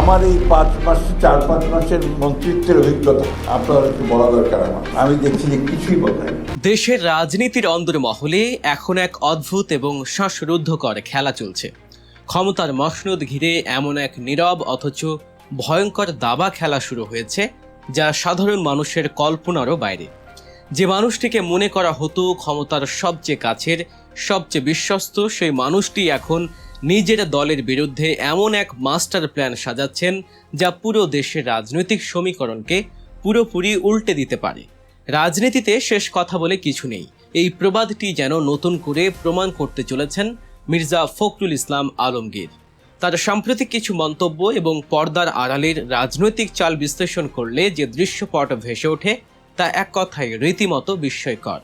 আমার এই 5 মাস 4-5 মাসের মন্ত্রিত্বের অভিজ্ঞতা আপনার একটু বলা দরকার। আমি দেখছি যে কিছুই বদলায়নি। দেশের রাজনীতির অন্দরমহলে এখন এক অদ্ভুত এবং শ্বাসরুদ্ধকর খেলা চলছে। ক্ষমতার মসনদ ঘিরে এমন এক নীরব অথচ ভয়ঙ্কর দাবা খেলা শুরু হয়েছে, যা সাধারণ মানুষের কল্পনারও বাইরে। যে মানুষটিকে মনে করা হতো ক্ষমতার সবচেয়ে কাছের, সবচেয়ে বিশ্বস্ত, সেই মানুষটি এখন নিজের দলের বিরুদ্ধে এমন এক মাস্টার প্ল্যান সাজাচ্ছেন, যা পুরো দেশের রাজনৈতিক সমীকরণকে পুরোপুরি উল্টে দিতে পারে। রাজনীতিতে শেষ কথা বলে কিছু নেই, এই প্রবাদটি যেন নতুন করে প্রমাণ করতে চলেছেন মির্জা ফখরুল ইসলাম আলমগীর। তার সাম্প্রতিক কিছু মন্তব্য এবং পর্দার আড়ালের রাজনৈতিক চাল বিশ্লেষণ করলে যে দৃশ্যপট ভেসে ওঠে, তা এক কথায় রীতিমতো বিস্ময়কর।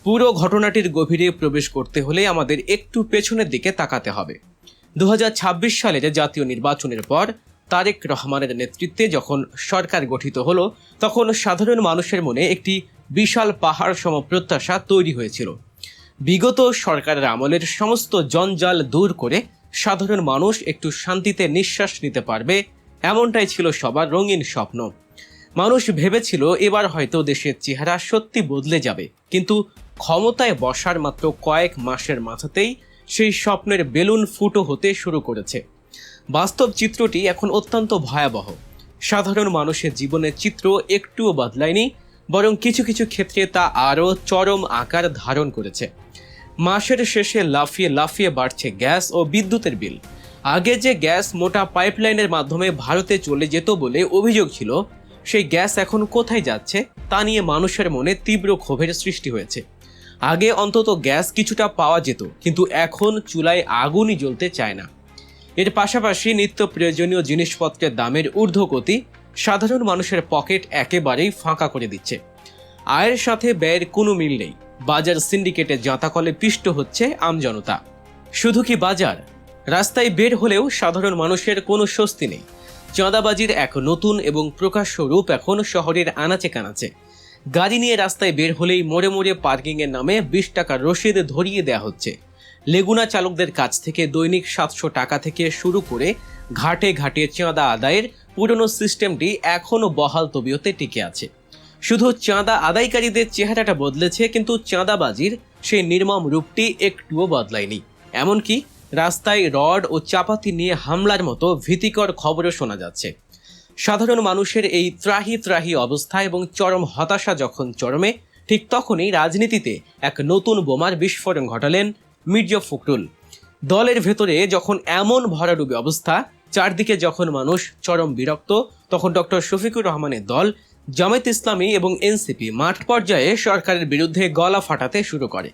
পুরো ঘটনাটির গভীরে প্রবেশ করতে হলে আমাদের একটু পেছনের দিকে তাকাতে হবে। 2026 সালের জাতীয় নির্বাচনের পর তারেক রহমানের নেতৃত্বে যখন সরকার গঠিত হলো, তখন সাধারণ মানুষের মনে একটি বিশাল পাহাড় সম প্রত্যাশা তৈরি হয়েছিল। বিগত সরকারের আমলের সমস্ত জঞ্জাল দূর করে সাধারণ মানুষ একটু শান্তিতে নিঃশ্বাস নিতে পারবে, এমনটাই ছিল সবার রঙিন স্বপ্ন। মানুষ ভেবেছিল এবার হয়তো দেশের চেহারা সত্যি বদলে যাবে, কিন্তু ক্ষমতায় বসার মাত্র কয়েক মাসের মাথাতেই সেই স্বপ্নের বেলুন ফুটো হতে শুরু করেছে। বাস্তব চিত্রটি এখন অত্যন্ত ভয়াবহ। সাধারণ মানুষের জীবনের চিত্র একটুও বদলায়নি, বরং কিছু কিছু ক্ষেত্রে তা আরও চরম আকার ধারণ করেছে। মাসের শেষে লাফিয়ে লাফিয়ে বাড়ছে গ্যাস ও বিদ্যুতের বিল। আগে যে গ্যাস মোটা পাইপলাইনের মাধ্যমে ভারতে চলে যেত বলে অভিযোগ ছিল, সেই গ্যাস এখন কোথায় যাচ্ছে তা নিয়ে মানুষের মনে তীব্র ক্ষোভের সৃষ্টি হয়েছে। আগে অন্তত গ্যাস কিছুটা পাওয়া যেত, কিন্তু এখন চুলায় আগুনই জ্বলতে চায় না। এর পাশাপাশি নিত্য প্রয়োজনীয় জিনিসপত্রের দামের ঊর্ধ্বগতি সাধারণ মানুষের পকেট একেবারেই ফাঁকা করে দিচ্ছে। আয়ের সাথে ব্যয়ের কোনো মিল নেই। বাজার সিন্ডিকেটে জাঁতাকলে পিষ্ট হচ্ছে আমজনতা। শুধু কি বাজার, রাস্তায় বের হলেও সাধারণ মানুষের কোনো স্বস্তি নেই। চাঁদাবাজির এক নতুন এবং প্রকাশ্য রূপ এখন শহরের আনাচে কানাচে। গাড়ি নিয়ে রাস্তায় বের হলেই মোড়ে মোড়ে পার্কিংয়ের নামে 20 টাকার রসিদ ধরিয়ে দেওয়া হচ্ছে। লেগুনা চালকদের কাছ থেকে দৈনিক 700 টাকা থেকে শুরু করে ঘাটে ঘাটে চাঁদা আদায়ের পুরনো সিস্টেমটি এখনও বহাল তবিয়তে টিকে আছে। শুধু চাঁদা আদায়কারীদের চেহারাটা বদলেছে, কিন্তু চাঁদাবাজির সেই নির্মম রূপটি একটুও বদলায়নি। এমনকি রাস্তায় রড ও চাপাতি নিয়ে হামলার মতো ভীতিকর খবরও শোনা যাচ্ছে। সাধারণ মানুষের এই ত্রাহি ত্রাহি অবস্থা এবং চরম হতাশা যখন চরমে, ঠিক তখনই রাজনীতিতে এক নতুন বোমার বিস্ফোরণ ঘটালেন মির্জা ফখরুল। দলের ভেতরে যখন এমন ভরাডুবি অবস্থা, চারদিকে যখন মানুষ চরম বিরক্ত, তখন ডক্টর শফিকুর রহমানের দল জামায়াত ইসলামী এবং এনসিপি মাঠ পর্যায়ে সরকারের বিরুদ্ধে গলা ফাটাতে শুরু করে।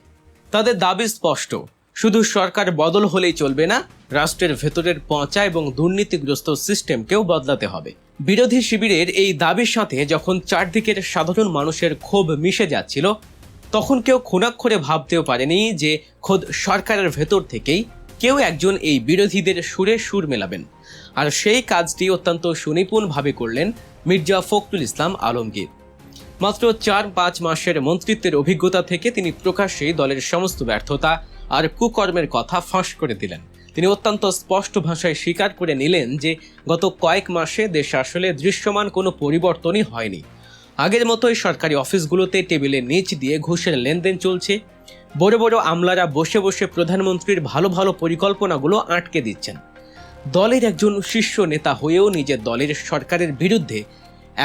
তাদের দাবি স্পষ্ট, শুধু সরকার বদল হলেই চলবে না, রাষ্ট্রের ভেতরের পচা এবং দুর্নীতিগ্রস্ত সিস্টেমকেও বদলাতে হবে। বিরোধী শিবিরের এই দাবির সাথে যখন চারদিকের সাধারণ মানুষের ক্ষোভ মিশে যাচ্ছিল, তখন কেউ খুনাক্ষরে ভাবতেও পারেনি যে খোদ সরকারের ভেতর থেকেই কেউ একজন এই বিরোধীদের সুরে সুর মেলাবেন। আর সেই কাজটি অত্যন্ত সুনিপুণভাবে করলেন মির্জা ফখরুল ইসলাম আলমগীর। মাত্র 4-5 মাসের মন্ত্রিত্বের অভিজ্ঞতা থেকে তিনি প্রকাশ্যেই দলের সমস্ত ব্যর্থতা আর কুকর্মের কথা ফাঁস করে দিলেন। তিনি অত্যন্ত স্পষ্ট ভাষায় স্বীকার করে নিলেন যে গত কয়েক মাসে দেশে আসলে দৃশ্যমান কোনো পরিবর্তনই হয়নি। আগের মতোই সরকারি অফিসগুলোতে টেবিলের নিচ দিয়ে ঘুষের লেনদেন চলছে। বড় বড় আমলারা বসে বসে প্রধানমন্ত্রীর ভালো ভালো পরিকল্পনাগুলো আটকে দিচ্ছেন। দলের একজন শীর্ষ নেতা হয়েও নিজের দলের সরকারের বিরুদ্ধে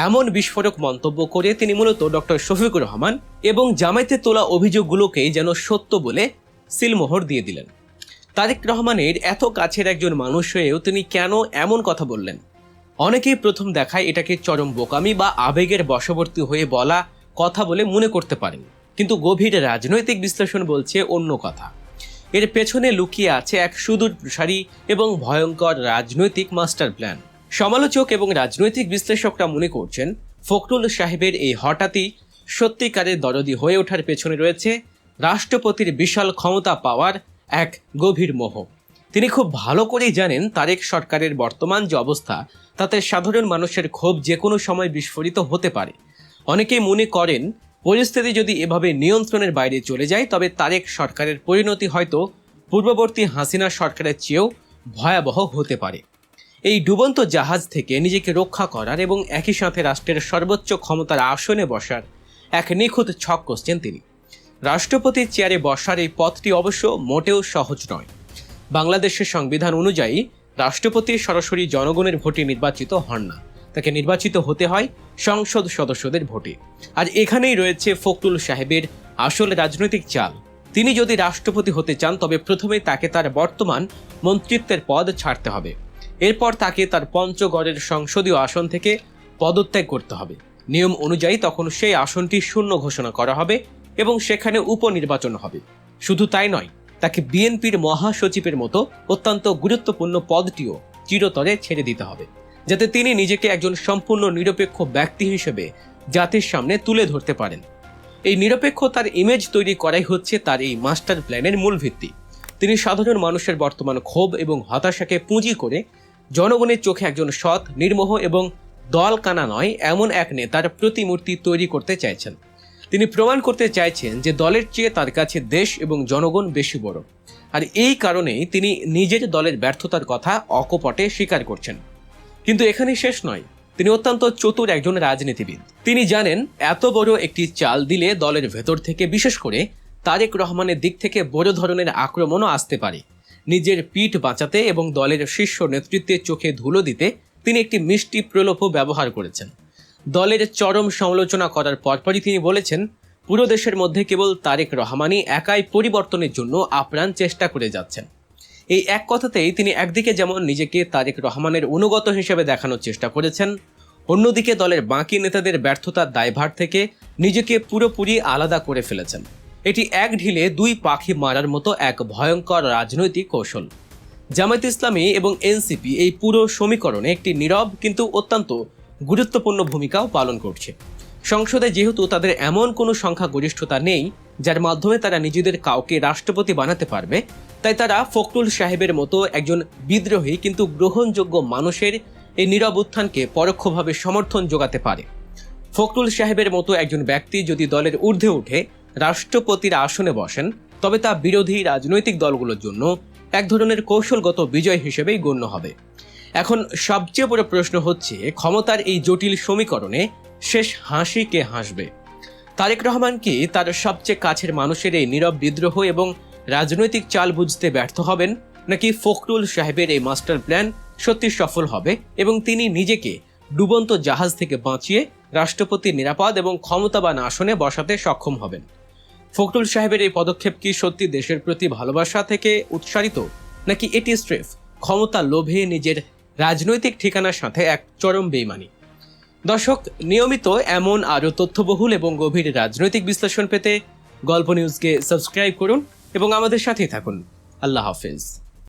এমন বিস্ফোরক মন্তব্য করে তিনি মূলত ডক্টর শফিকুর রহমান এবং জামায়াতে তোলা অভিযোগগুলোকেই যেন সত্য বলে সিলমোহর দিয়ে দিলেন। তারেক রহমানের এত কাছের একজন মানুষ হয়েও তিনি কেন এমন কথা বললেন? অনেকেই প্রথম দেখায় এটাকে চরম বোকামি বা আবেগের বশবর্তী হয়ে বলা কথা বলে মনে করতে পারেন, কিন্তু গভীর রাজনৈতিক বিশ্লেষণ বলছে অন্য কথা। এর পেছনে লুকিয়ে আছে এক সুদূরপ্রসারী এবং ভয়ঙ্কর রাজনৈতিক মাস্টার প্ল্যান। সমালোচক এবং রাজনৈতিক বিশ্লেষকরা মনে করছেন ফখরুল সাহেবের এই হঠাৎই সত্যিকারের দরদি হয়ে ওঠার পেছনে রয়েছে রাষ্ট্রপতির বিশাল ক্ষমতা পাওয়ার এক গভীর মোহ। তিনি খুব ভালো করেই জানেন তারেক সরকারের বর্তমান যে অবস্থা, তাতে সাধারণ মানুষের ক্ষোভ যে কোনো সময় বিস্ফোরিত হতে পারে। অনেকেই মনে করেন পরিস্থিতি যদি এভাবে নিয়ন্ত্রণের বাইরে চলে যায়, তবে তারেক সরকারের পরিণতি হয়তো পূর্ববর্তী হাসিনা সরকারের চেয়েও ভয়াবহ হতে পারে। এই ডুবন্ত জাহাজ থেকে নিজেকে রক্ষা করার এবং একই সাথে রাষ্ট্রের সর্বোচ্চ ক্ষমতার আসনে বসার এক নিখুঁত ছক কষছেন তিনি। রাষ্ট্রপতির চেয়ারে বসার এই পথটি অবশ্য মোটেও সহজ নয়। বাংলাদেশের সংবিধান অনুযায়ী রাষ্ট্রপতি সরাসরি জনগণের ভোটে নির্বাচিত হন না, তাকে নির্বাচিত হতে হয় সংসদ সদস্যদের ভোটে। আর এখানেই রয়েছে ফখরুল সাহেবের আসল রাজনৈতিক চাল। তিনি যদি রাষ্ট্রপতি হতে চান তবে প্রথমে তাকে তার বর্তমান মন্ত্রিত্বের পদ ছাড়তে হবে। এরপর তাকে তার পঞ্চগড়ের সংসদীয় আসন থেকে পদত্যাগ করতে হবে। নিয়ম অনুযায়ী তখন সেই আসনটি শূন্য ঘোষণা করা হবে এবং সেখানে উপনির্বাচন হবে। শুধু তাই নয়, তাকে বিএনপির মহাসচিবের মতো অত্যন্ত গুরুত্বপূর্ণ পদটিও চিরতরে ছেড়ে দিতে হবে, যাতে তিনি নিজেকে একজন সম্পূর্ণ নিরপেক্ষ ব্যক্তি হিসেবে জাতির সামনে তুলে ধরতে পারেন। এই নিরপেক্ষতার ইমেজ তৈরি করাই হচ্ছে তার এই মাস্টার প্ল্যানের মূল ভিত্তি। তিনি সাধারণ মানুষের বর্তমান ক্ষোভ এবং হতাশাকে পুঁজি করে জনগণের চোখে একজন সৎ, নির্মোহ এবং দলকানা নয় এমন এক নেতার প্রতিমূর্তি তৈরি করতে চাইছেন। তিনি প্রমাণ করতে চাইছেন যে দলের চেয়ে তার কাছে দেশ এবং জনগণ বেশি বড়। আর এই কারণেই তিনি নিজের দলের ব্যর্থতার কথা অকপটে স্বীকার করছেন। কিন্তু এখানেই শেষ নয়, তিনি অত্যন্ত চতুর একজন রাজনীতিবিদ। তিনি জানেন এত বড় একটি চাল দিলে দলের ভেতর থেকে, বিশেষ করে তারেক রহমানের দিক থেকে বড় ধরনের আক্রমণও আসতে পারে। নিজের পিঠ বাঁচাতে এবং দলের শীর্ষ নেতৃত্বের চোখে ধুলো দিতে তিনি একটি মিষ্টি প্রলোভও ব্যবহার করেছেন। দলের চরম সমালোচনা করার পরপরই তিনি বলেছেন, পুরো দেশের মধ্যে কেবল তারেক রহমানই একাই পরিবর্তনের জন্য আপ্রাণ চেষ্টা করে যাচ্ছেন। এই এক কথাতেই তিনি একদিকে যেমন নিজেকে তারেক রহমানের অনুগত হিসেবে দেখানোর চেষ্টা করেছেন, অন্যদিকে দলের বাকি নেতাদের ব্যর্থতার দায়ভার থেকে নিজেকে পুরোপুরি আলাদা করে ফেলেছেন। এটি এক ঢিলে দুই পাখি মারার মতো এক ভয়ঙ্কর রাজনৈতিক কৌশল। জামায়াত ইসলামী এবং এনসিপি এই পুরো সমীকরণে একটি নীরব কিন্তু অত্যন্ত গুরুত্বপূর্ণ ভূমিকাও পালন করছে। সংসদে যেহেতু তাদের এমন কোনো সংখ্যাগরিষ্ঠতা নেই যার মাধ্যমে তারা নিজেদের কাউকে রাষ্ট্রপতি বানাতে পারবে, তাই তারা ফখরুল সাহেবের মতো একজন বিদ্রোহী কিন্তু গ্রহণযোগ্য মানুষের এই নীরব উত্থানকে পরোক্ষভাবে সমর্থন যোগাতে পারে। ফখরুল সাহেবের মতো একজন ব্যক্তি যদি দলের ঊর্ধ্বে উঠে রাষ্ট্রপতির আসনে বসেন, তবে তা বিরোধী রাজনৈতিক দলগুলোর জন্য এক ধরনের কৌশলগত বিজয় হিসেবেই গণ্য হবে। এখন সবচেয়ে বড় প্রশ্ন হচ্ছে, ক্ষমতার এই জটিল সমীকরণে শেষ হাসি কে হাসবে? তারেক রহমান কি তার সবচেয়ে কাছের মানুষের এই নীরব বিদ্রোহ এবং রাজনৈতিক চাল বুঝতে ব্যর্থ হবেন, নাকি ফখরুল সাহেবের এই মাস্টার প্ল্যান সত্যি সফল হবে এবং তিনি নিজেকে ডুবন্ত জাহাজ থেকে বাঁচিয়ে রাষ্ট্রপতির নিরাপদ এবং ক্ষমতাবান আসনে বসাতে সক্ষম হবেন? ফখরুল সাহেবের এই পদক্ষেপ কি সত্যি দেশের প্রতি ভালোবাসা থেকে উৎসারিত, নাকি এটি স্রেফ ক্ষমতা লোভে নিজের রাজনৈতিক ঠিকানার সাথে এক চরম বেইমানি? দর্শক, নিয়মিত এমন আরও তথ্যবহুল এবং গভীর রাজনৈতিক বিশ্লেষণ পেতে গল্প নিউজকে সাবস্ক্রাইব করুন এবং আমাদের সাথেই থাকুন। আল্লাহ হাফেজ।